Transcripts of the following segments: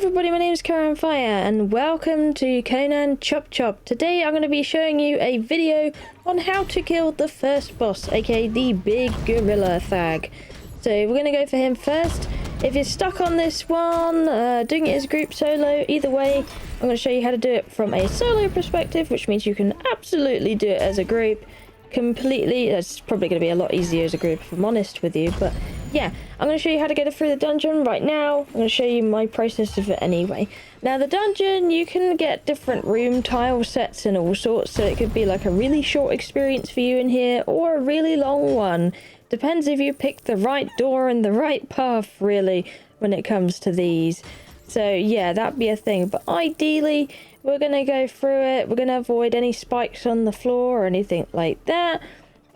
everybody, my name is Kiahonfire and welcome to Conan Chop Chop. Today I'm going to be showing you a video on how to kill the first boss, aka the big gorilla Thak. So we're going to go for him first. If you're stuck on this one, doing it as a group solo, either way, I'm going to show you how to do it from a solo perspective, which means you can absolutely do it as a group completely. That's probably going to be a lot easier as a group if I'm honest with you, but yeah, I'm going to show you how to get through the dungeon right now. I'm going to show you my process of it anyway. Now the dungeon, you can get different room tile sets and all sorts, so it could be like a really short experience for you in here or a really long one. Depends if you pick the right door and the right path really when it comes to these. So yeah, that'd be a thing, but ideally we're going to go through it. We're going to avoid any spikes on the floor or anything like that.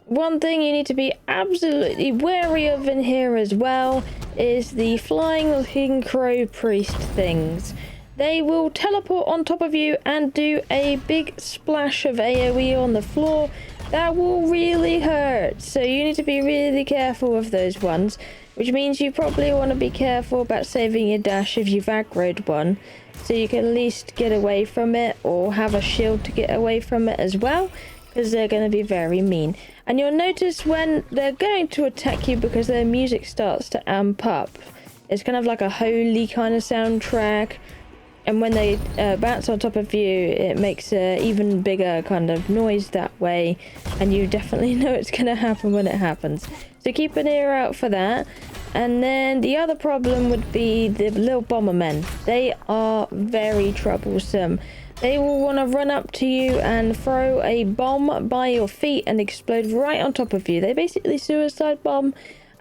One thing you need to be absolutely wary of in here as well is the flying looking crow priest things. They will teleport on top of you and do a big splash of AoE on the floor. That will really hurt, so you need to be really careful of those ones, which means you probably want to be careful about saving your dash if you've aggroed one, so you can at least get away from it or have a shield to get away from it as well, because they're going to be very mean. And you'll notice when they're going to attack you, because their music starts to amp up, it's kind of like a holy kind of soundtrack, and when they bounce on top of you, it makes an even bigger kind of noise that way, and you definitely know it's going to happen when it happens. So keep an ear out for that. And then the other problem would be the little bombermen. They are very troublesome. They will want to run up to you and throw a bomb by your feet and explode right on top of you. They basically suicide bomb,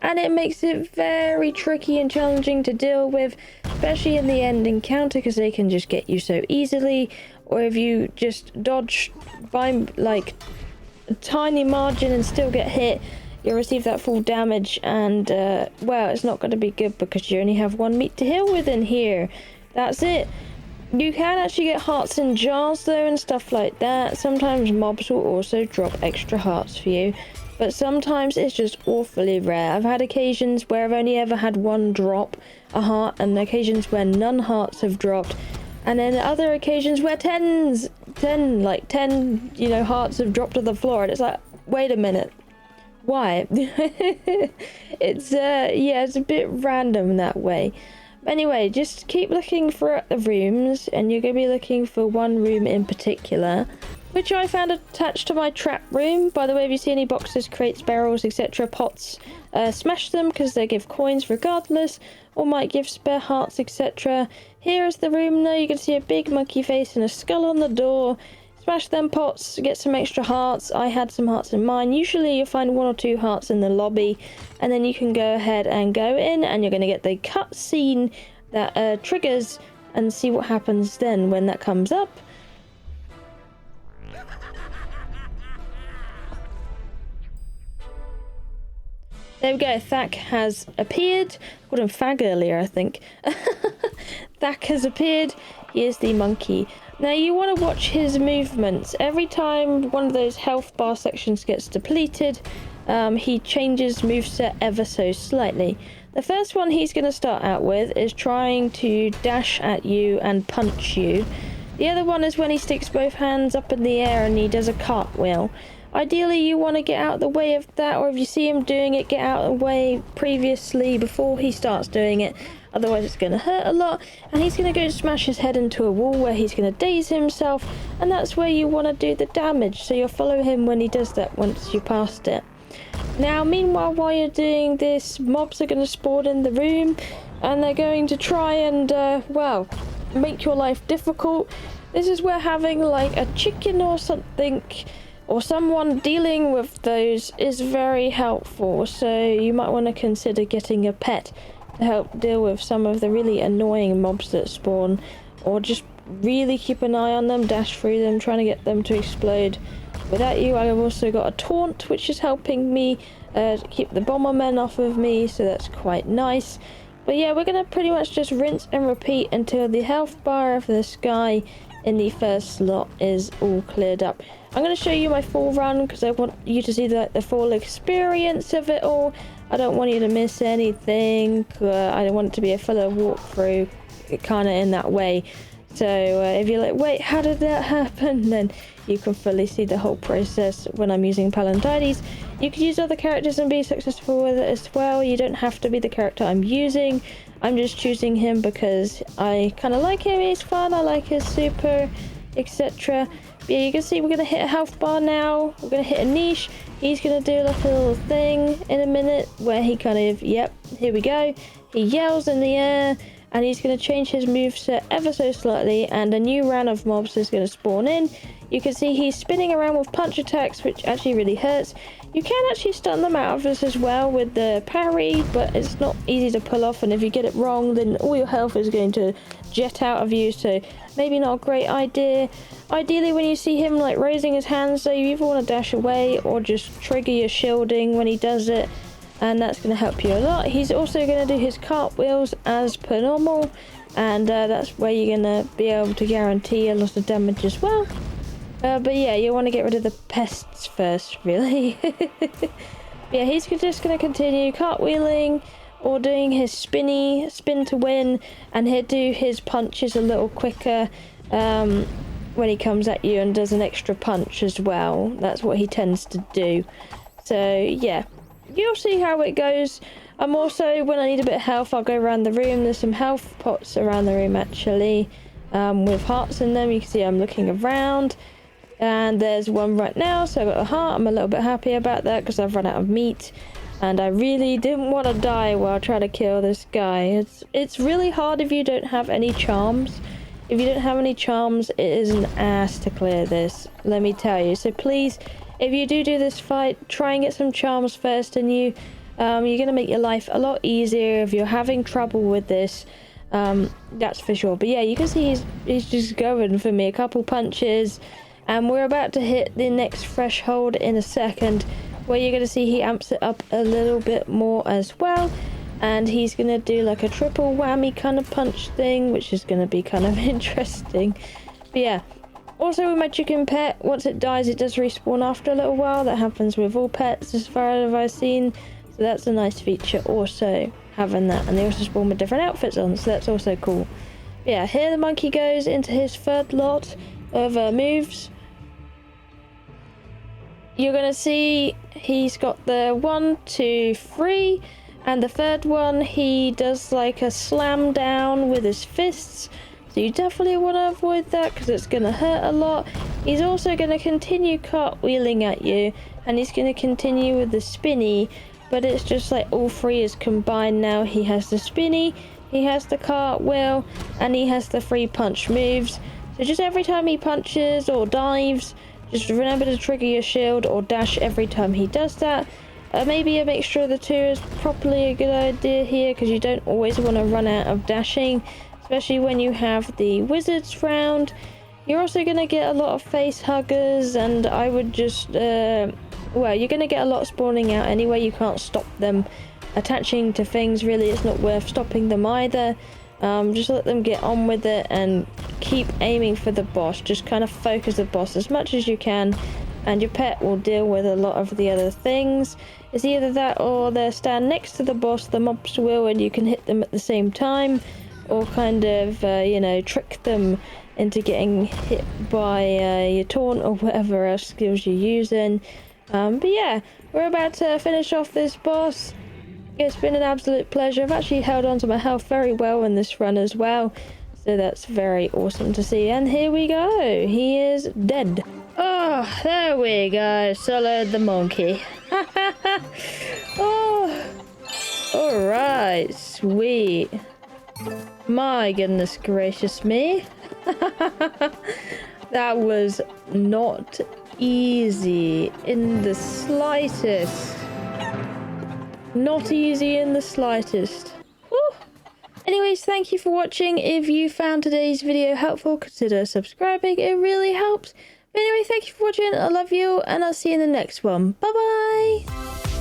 and it makes it very tricky and challenging to deal with, especially in the end encounter, because they can just get you so easily. Or if you just dodge by like a tiny margin and still get hit, you'll receive that full damage, and well, it's not going to be good because you only have one meat to heal with in here. That's it. You can actually get hearts in jars though and stuff like that. Sometimes mobs will also drop extra hearts for you, but sometimes it's just awfully rare. I've had occasions where I've only ever had one drop a heart, and occasions where none hearts have dropped, and then other occasions where 10 hearts have dropped to the floor, and it's like, wait a minute, why? It's yeah, it's a bit random that way. Anyway, just keep looking throughout the rooms, and you're going to be looking for one room in particular, which I found attached to my trap room. By the way, if you see any boxes, crates, barrels, etc., pots, smash them because they give coins regardless, or might give spare hearts, etc. Here is the room though. You can see a big monkey face and a skull on the door. Smash them pots, get some extra hearts. I had some hearts in mine. Usually you'll find 1 or 2 hearts in the lobby, and then you can go ahead and go in, and you're going to get the cutscene that triggers, and see what happens then when that comes up. There we go, Thak has appeared. I called him Fag earlier, I think. Thak has appeared. He is the monkey. Now you want to watch his movements. Every time one of those health bar sections gets depleted, he changes moveset ever so slightly. The first one he's going to start out with is trying to dash at you and punch you. The other one is when he sticks both hands up in the air and he does a cartwheel. Ideally you want to get out of the way of that, or if you see him doing it, get out of the way previously before he starts doing it. Otherwise it's going to hurt a lot, and he's going to go smash his head into a wall where he's going to daze himself, and that's where you want to do the damage, so you'll follow him when he does that once you passed it. Now meanwhile, while you're doing this, mobs are going to spawn in the room, and they're going to try and well, make your life difficult. This is where having like a chicken or something, or someone dealing with those, is very helpful. So you might want to consider getting a pet to help deal with some of the really annoying mobs that spawn, or just really keep an eye on them, dash through them, trying to get them to explode without you. I've also got a taunt, which is helping me keep the bombermen off of me, so that's quite nice. But yeah, we're going to pretty much just rinse and repeat until the health bar of this guy in the first slot is all cleared up. I'm going to show you my full run because I want you to see the full experience of it all. I don't want you to miss anything. I don't want it to be a full walkthrough kind of in that way. So if you're like, wait, how did that happen? Then you can fully see the whole process when I'm using Palantides. You could use other characters and be successful with it as well. You don't have to be the character I'm using. I'm just choosing him because I kind of like him. He's fun. I like his super, etc. Yeah, you can see we're going to hit a health bar now. We're going to hit a niche. He's going to do like a little thing in a minute where he kind of, yep, here we go. He yells in the air. And he's going to change his moveset ever so slightly, and a new round of mobs is going to spawn in. You can see he's spinning around with punch attacks, which actually really hurts. You can actually stun them out of this as well with the parry, but it's not easy to pull off, and if you get it wrong, then all your health is going to jet out of you, so maybe not a great idea. Ideally, when you see him like raising his hands, so you either want to dash away or just trigger your shielding when he does it. And that's going to help you a lot. He's also going to do his cartwheels as per normal, and that's where you're going to be able to guarantee a lot of damage as well. But yeah, you want to get rid of the pests first, really. Yeah, he's just going to continue cartwheeling or doing his spin to win, and he'll do his punches a little quicker when he comes at you and does an extra punch as well. That's what he tends to do. So yeah. You'll see how it goes. I'm also, when I need a bit of health, I'll go around the room. There's some health pots around the room actually, with hearts in them. You can see I'm looking around, and there's one right now, so I've got a heart. I'm a little bit happy about that because I've run out of meat, and I really didn't want to die while trying to kill this guy. It's really hard if you don't have any charms. If you don't have any charms, it is an ass to clear this, let me tell you. So please, if you do this fight, try and get some charms first, and you're going to make your life a lot easier if you're having trouble with this. That's for sure. But yeah, you can see he's just going for me. A couple punches, and we're about to hit the next threshold in a second, where you're going to see he amps it up a little bit more as well. And he's going to do like a triple whammy kind of punch thing, which is going to be kind of interesting. But yeah. Also with my chicken pet, once it dies it does respawn after a little while. That happens with all pets as far as I've seen. So that's a nice feature also, having that. And they also spawn with different outfits on, so that's also cool. Yeah, here the monkey goes into his third lot of moves. You're going to see he's got the 1, 2, 3. And the third one, he does like a slam down with his fists. So you definitely want to avoid that because it's going to hurt a lot. He's also going to continue cartwheeling at you, and he's going to continue with the spinny, but it's just like all three is combined now. He has the spinny, he has the cartwheel, and he has the 3 punch moves. So just every time he punches or dives, just remember to trigger your shield or dash every time he does that. Maybe a mixture of the two is probably a good idea here, because you don't always want to run out of dashing. Especially when you have the wizards round. You're also going to get a lot of face huggers, and I would just well, you're going to get a lot spawning out anyway. You can't stop them attaching to things, really. It's not worth stopping them either. Just let them get on with it and keep aiming for the boss. Just kind of focus the boss as much as you can, and your pet will deal with a lot of the other things. It's either that or they'll stand next to the boss, the mobs will, and you can hit them at the same time. Or kind of, you know, trick them into getting hit by your taunt or whatever else skills you're using. But yeah, we're about to finish off this boss. It's been an absolute pleasure. I've actually held on to my health very well in this run as well. So that's very awesome to see. And here we go. He is dead. Oh, there we go. Soloed the monkey. Oh, alright, sweet. My goodness gracious me. That was not easy in the slightest. Not easy in the slightest. Whew. Anyways, thank you for watching. If you found today's video helpful, consider subscribing. It really helps. But anyway, thank you for watching. I love you, and I'll see you in the next one. Bye bye.